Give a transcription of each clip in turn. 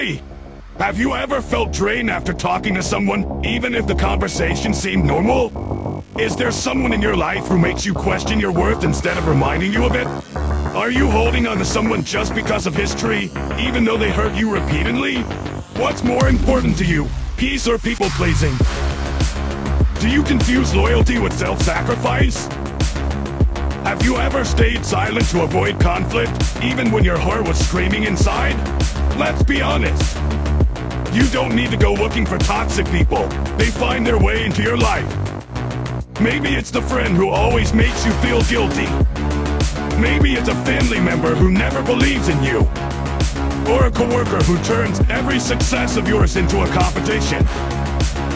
Hey, have you ever felt drained after talking to someone, even if the conversation seemed normal? Is there someone in your life who makes you question your worth instead of reminding you of it? Are you holding on to someone just because of history, even though they hurt you repeatedly? What's more important to you, peace or people-pleasing? Do you confuse loyalty with self-sacrifice? Have you ever stayed silent to avoid conflict, even when your heart was screaming inside? Let's be honest. You don't need to go looking for toxic people. They find their way into your life. Maybe it's the friend who always makes you feel guilty. Maybe it's a family member who never believes in you. Or a coworker who turns every success of yours into a competition.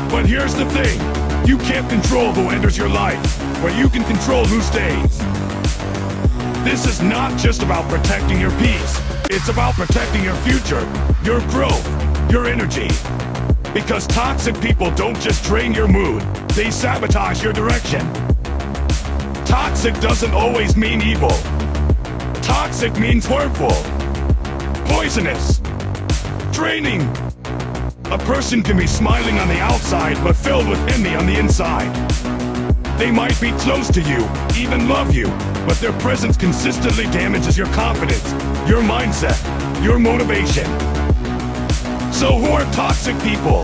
But here's the thing. You can't control who enters your life, but you can control who stays. This is not just about protecting your peace. It's about protecting your future, your growth, your energy. Because toxic people don't just drain your mood, they sabotage your direction. Toxic doesn't always mean evil. Toxic means hurtful, poisonous, draining. A person can be smiling on the outside but filled with envy on the inside. They might be close to you, even love you, but their presence consistently damages your confidence, your mindset, your motivation. So who are toxic people?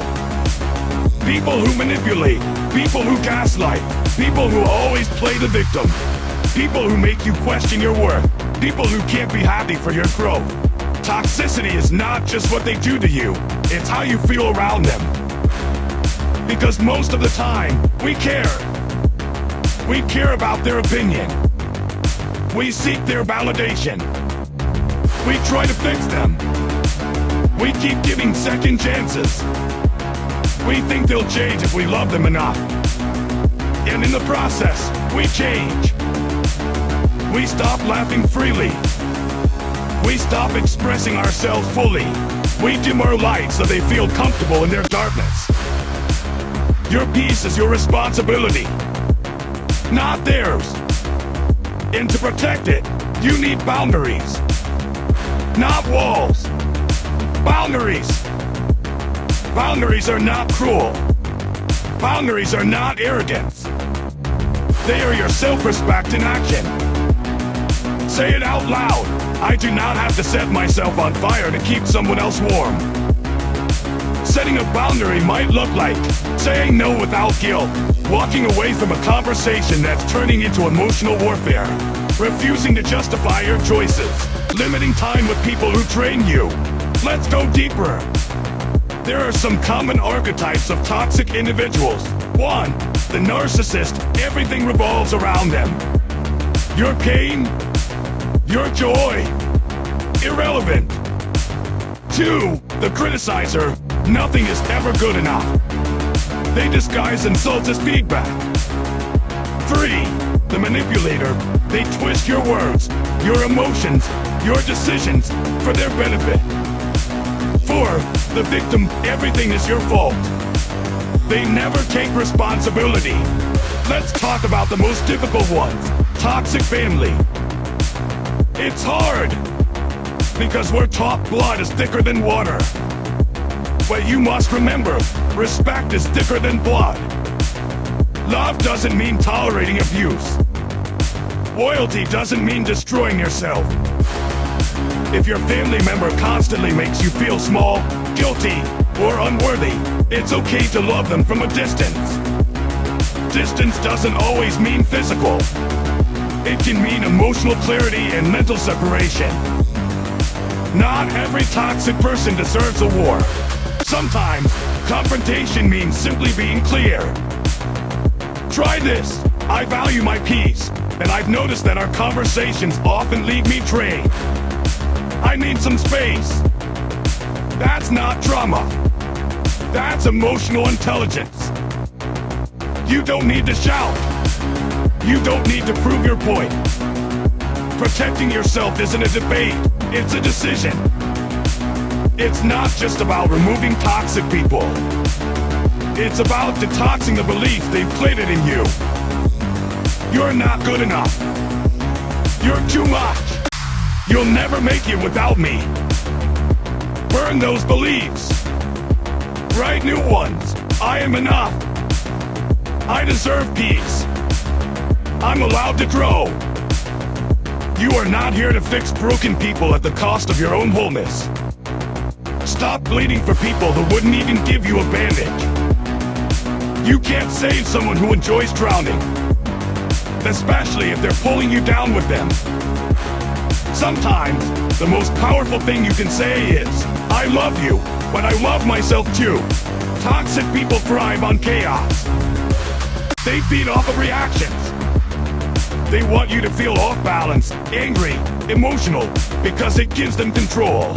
People who manipulate, people who gaslight, people who always play the victim, people who make you question your worth, people who can't be happy for your growth. Toxicity is not just what they do to you, it's how you feel around them. Because most of the time, we care. We care about their opinion. We seek their validation. We try to fix them. We keep giving second chances. We think they'll change if we love them enough. And in the process, we change. We stop laughing freely. We stop expressing ourselves fully. We dim our light so they feel comfortable in their darkness. Your peace is your responsibility, not theirs. And to protect it, you need boundaries. Not walls. Boundaries. Boundaries are not cruel. Boundaries are not arrogance. They are your self-respect in action. Say it out loud. I do not have to set myself on fire to keep someone else warm. Setting a boundary might look like saying no without guilt, walking away from a conversation that's turning into emotional warfare, refusing to justify your choices, limiting time with people who drain you. Let's go deeper. There are some common archetypes of toxic individuals. 1. The narcissist. Everything revolves around them. Your pain, your joy, irrelevant. 2. The criticizer. Nothing is ever good enough. They disguise insults as feedback. 3. The manipulator. They twist your words, your emotions, your decisions for their benefit. 4. The victim. Everything is your fault. They never take responsibility. Let's talk about the most difficult ones. Toxic family. It's hard, because we're taught blood is thicker than water. But you must remember, respect is thicker than blood. Love doesn't mean tolerating abuse. Loyalty doesn't mean destroying yourself. If your family member constantly makes you feel small, guilty, or unworthy, it's okay to love them from a distance. Distance doesn't always mean physical. It can mean emotional clarity and mental separation. Not every toxic person deserves a war. Sometimes, confrontation means simply being clear. Try this. I value my peace, and I've noticed that our conversations often leave me drained. I need some space. That's not drama. That's emotional intelligence. You don't need to shout. You don't need to prove your point. Protecting yourself isn't a debate, it's a decision. It's not just about removing toxic people. It's about detoxing the belief they've planted in you. You're not good enough. You're too much. You'll never make it without me. Burn those beliefs. Write new ones. I am enough. I deserve peace. I'm allowed to grow. You are not here to fix broken people at the cost of your own wholeness. Stop bleeding for people who wouldn't even give you a bandage. You can't save someone who enjoys drowning, especially if they're pulling you down with them. Sometimes, the most powerful thing you can say is, I love you, but I love myself too. Toxic people thrive on chaos. They feed off of reactions. They want you to feel off balance, angry, emotional, because it gives them control.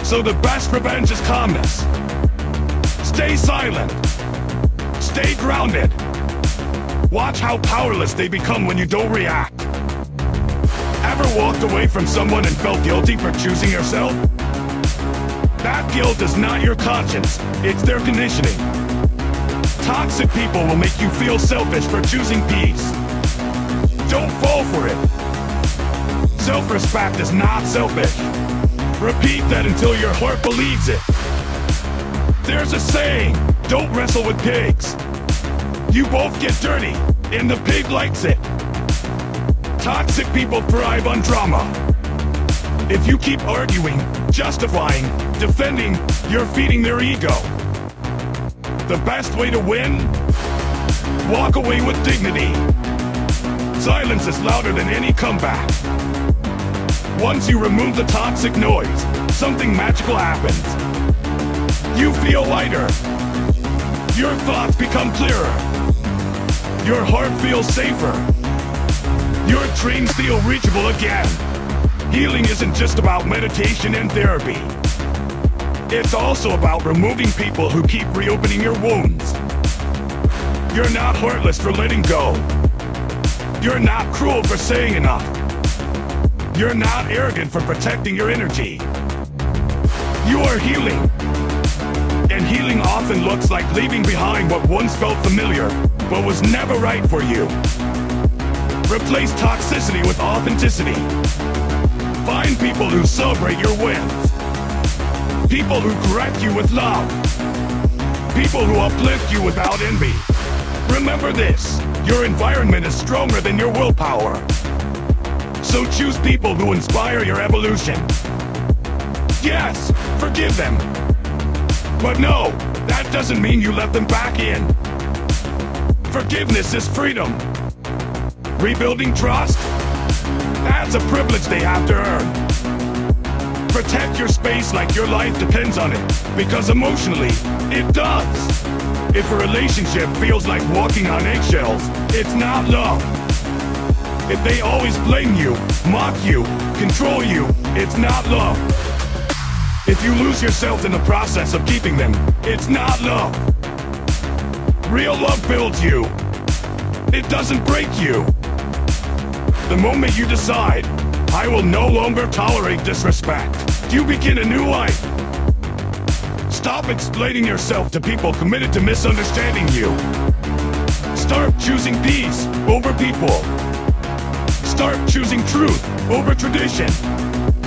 So the best revenge is calmness. Stay silent. Stay grounded. Watch how powerless they become when you don't react. Ever walked away from someone and felt guilty for choosing yourself? That guilt is not your conscience, it's their conditioning. Toxic people will make you feel selfish for choosing peace. Don't fall for it. Self-respect is not selfish. Repeat that until your heart believes it. There's a saying, don't wrestle with pigs. You both get dirty, and the pig likes it. Toxic people thrive on drama. If you keep arguing, justifying, defending, you're feeding their ego. The best way to win? Walk away with dignity. Silence is louder than any comeback. Once you remove the toxic noise, something magical happens. You feel lighter. Your thoughts become clearer. Your heart feels safer. Your dreams feel reachable again. Healing isn't just about meditation and therapy. It's also about removing people who keep reopening your wounds. You're not heartless for letting go. You're not cruel for saying enough. You're not arrogant for protecting your energy. You are healing. And healing often looks like leaving behind what once felt familiar, but was never right for you. Replace toxicity with authenticity. Find people who celebrate your wins. People who correct you with love. People who uplift you without envy. Remember this, your environment is stronger than your willpower. So choose people who inspire your evolution. Yes, forgive them. But no, that doesn't mean you let them back in. Forgiveness is freedom. Rebuilding trust? That's a privilege they have to earn. Protect your space like your life depends on it, because emotionally, it does. If a relationship feels like walking on eggshells, it's not love. If they always blame you, mock you, control you, it's not love. If you lose yourself in the process of keeping them, it's not love. Real love builds you. It doesn't break you. The moment you decide, I will no longer tolerate disrespect, you begin a new life. Stop explaining yourself to people committed to misunderstanding you. Start choosing peace over people. Start choosing truth over tradition.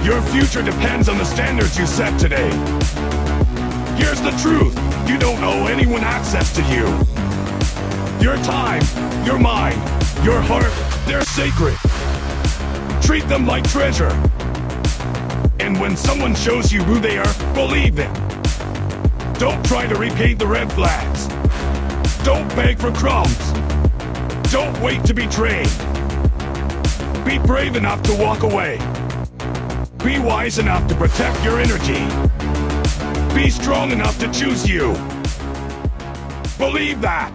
Your future depends on the standards you set today. Here's the truth, you don't owe anyone access to you. Your time, your mind, your heart, they're sacred. Treat them like treasure. And when someone shows you who they are, believe them. Don't try to repaint the red flags. Don't beg for crumbs. Don't wait to be trained. Be brave enough to walk away. Be wise enough to protect your energy. Be strong enough to choose you. Believe that.